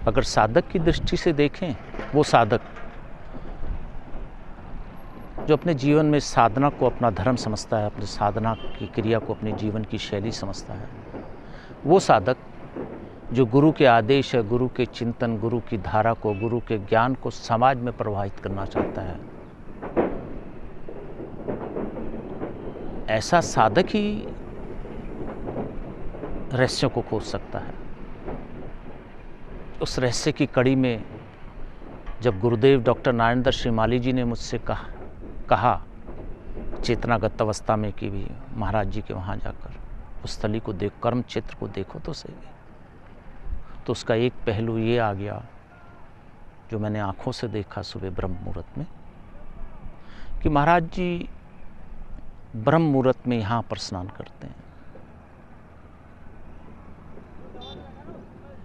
अगर साधक की दृष्टि से देखें, वो साधक जो अपने जीवन में साधना को अपना धर्म समझता है, अपनी साधना की क्रिया को अपने जीवन की शैली समझता है, वो साधक जो गुरु के आदेश है, गुरु के चिंतन, गुरु की धारा को, गुरु के ज्ञान को समाज में प्रवाहित करना चाहता है, ऐसा साधक ही रहस्यों को खोज सकता है। उस रहस्य की कड़ी में जब गुरुदेव डॉक्टर नारायण श्रीमाली जी ने मुझसे कहा चेतनागत अवस्था में कि भी महाराज जी के वहाँ जाकर उस स्थली को देख, कर्म क्षेत्र को देखो तो सही, तो उसका एक पहलू ये आ गया जो मैंने आंखों से देखा सुबह ब्रह्म मुहूर्त में, कि महाराज जी ब्रह्म मुहूर्त में यहाँ पर स्नान करते हैं।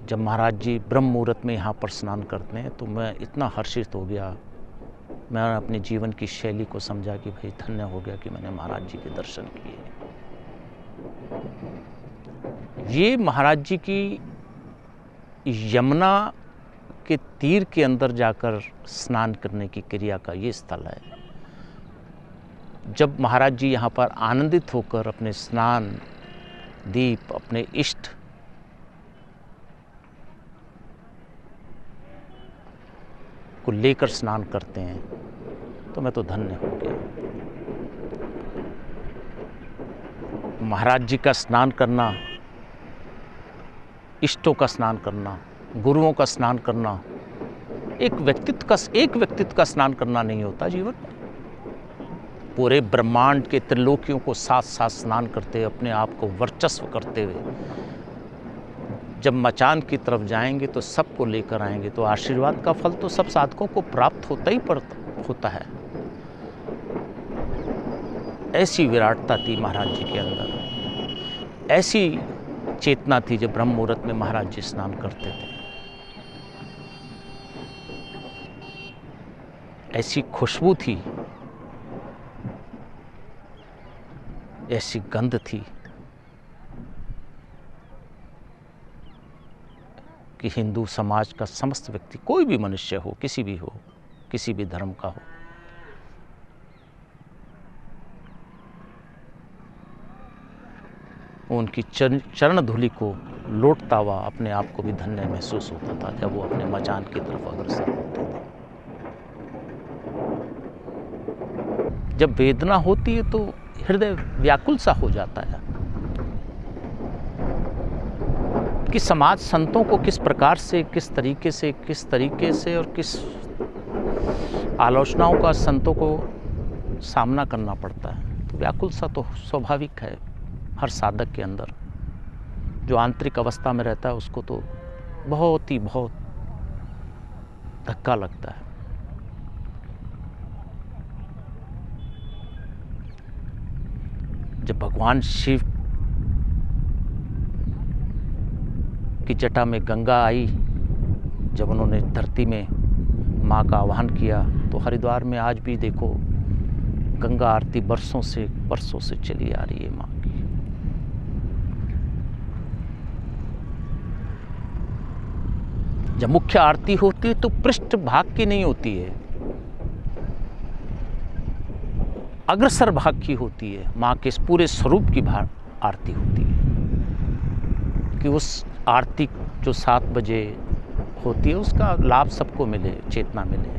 जब महाराज जी ब्रह्म मुहूर्त में यहाँ पर स्नान करते हैं तो मैं इतना हर्षित हो गया, मैंने अपने जीवन की शैली को समझा कि भाई धन्य हो गया कि मैंने महाराज जी के दर्शन किए। ये महाराज जी की यमुना के तीर के अंदर जाकर स्नान करने की क्रिया का ये स्थल है। जब महाराज जी यहाँ पर आनंदित होकर अपने स्नान दीप, अपने इष्ट को लेकर स्नान करते हैं तो मैं तो धन्य हो गया। महाराज जी का स्नान करना, इष्टों का स्नान करना, गुरुओं का स्नान करना, एक व्यक्तित्व का स्नान करना नहीं होता जीवन में। पूरे ब्रह्मांड के त्रिलोकियों को साथ साथ स्नान करते हुए, अपने आप को वर्चस्व करते हुए जब मचान की तरफ जाएंगे तो सबको लेकर आएंगे, तो आशीर्वाद का फल तो सब साधकों को प्राप्त होता है। ऐसी विराटता थी महाराज जी के अंदर, ऐसी चेतना थी जब ब्रह्म मुहूर्त में महाराज जी स्नान करते थे। ऐसी खुशबू थी, ऐसी गंध थी कि हिंदू समाज का समस्त व्यक्ति, कोई भी मनुष्य हो, किसी भी धर्म का हो, उनकी चरण धूलि को लौटता हुआ अपने आप को भी धन्य महसूस होता था जब वो अपने मचान की तरफ अग्रसर होते थे। जब वेदना होती है तो हृदय व्याकुल सा हो जाता है कि समाज संतों को किस प्रकार से, किस तरीके से और किस आलोचनाओं का संतों को सामना करना पड़ता है। तो व्याकुल सा तो स्वाभाविक है हर साधक के अंदर। जो आंतरिक अवस्था में रहता है उसको तो बहुत धक्का लगता है। जब भगवान शिव की जटा में गंगा आई, जब उन्होंने धरती में माँ का आह्वान किया, तो हरिद्वार में आज भी देखो गंगा आरती बरसों से चली आ रही है माँ की। जब मुख्य आरती होती है तो पृष्ठ भाग की नहीं होती है, अग्रसर भाग की होती है। माँ के इस पूरे स्वरूप की आरती होती है कि उस आरती जो 7 बजे होती है उसका लाभ सबको मिले, चेतना मिले।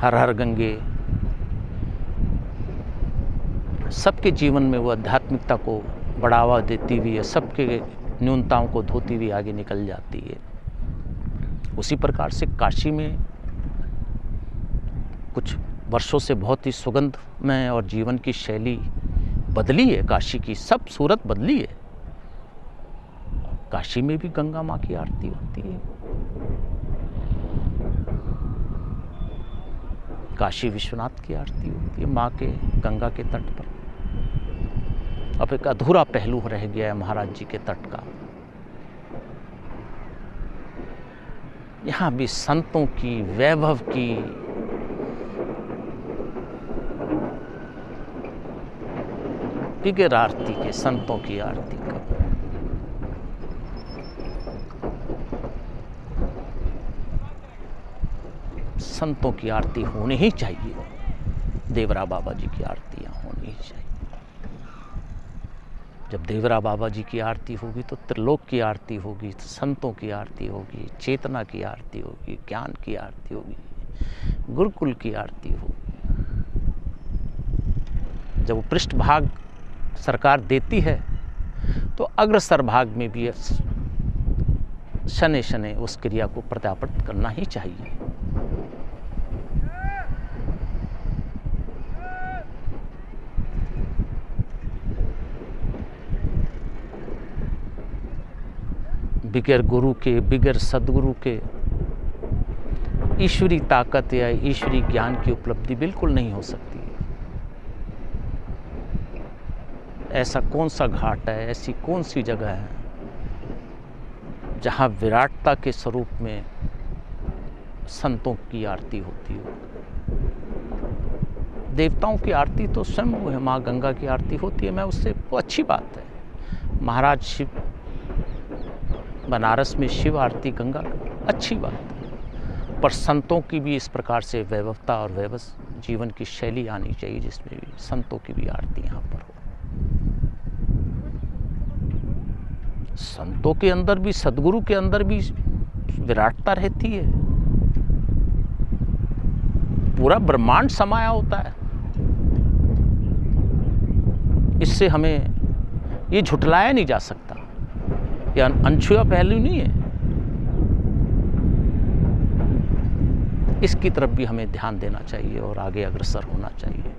हर हर गंगे सबके जीवन में वो आध्यात्मिकता को बढ़ावा देती हुई है, सबके न्यूनताओं को धोती हुई आगे निकल जाती है। उसी प्रकार से काशी में कुछ वर्षों से बहुत ही सुगंधमय और जीवन की शैली बदली है। काशी की सब सूरत बदली है। काशी में भी गंगा माँ की आरती होती है। काशी विश्वनाथ की आरती होती है माँ के गंगा के तट पर। अब एक अधूरा पहलू रह गया है महाराज जी के तट का। यहाँ भी संतों की, वैभव की, दिव्य आरती के, संतों की आरती का संतों की आरती होनी ही चाहिए। देवरा बाबा जी की आरतियाँ होनी ही चाहिए। जब देवरा बाबा जी की आरती होगी तो त्रिलोक की आरती होगी, संतों की आरती होगी, चेतना की आरती होगी, ज्ञान की आरती होगी, गुरुकुल की आरती होगी। जब वो पृष्ठभाग सरकार देती है तो अग्रसर भाग में भी शनै शनै उस क्रिया को प्रत्यावर्तित करना ही चाहिए। बिगर गुरु के, बिगर सदगुरु के ईश्वरी ताकत या ईश्वरी ज्ञान की उपलब्धि बिल्कुल नहीं हो सकती। ऐसा कौन सा घाट है, ऐसी कौन सी जगह है जहाँ विराटता के स्वरूप में संतों की आरती होती हो। देवताओं की आरती तो स्वयं वो है, माँ गंगा की आरती होती है, मैं उससे वो अच्छी बात है। महाराज शिव, बनारस में शिव आरती गंगा, अच्छी बात है। पर संतों की भी इस प्रकार से वैभवता और वैभव जीवन की शैली आनी चाहिए जिसमें भी संतों की भी आरती यहाँ पर हो। संतों के अंदर भी, सदगुरु के अंदर भी विराटता रहती है। पूरा ब्रह्मांड समाया होता है। इससे हमें ये झुठलाया नहीं जा सकता, ये अनछुआ पहलू नहीं है। इसकी तरफ भी हमें ध्यान देना चाहिए और आगे अग्रसर होना चाहिए।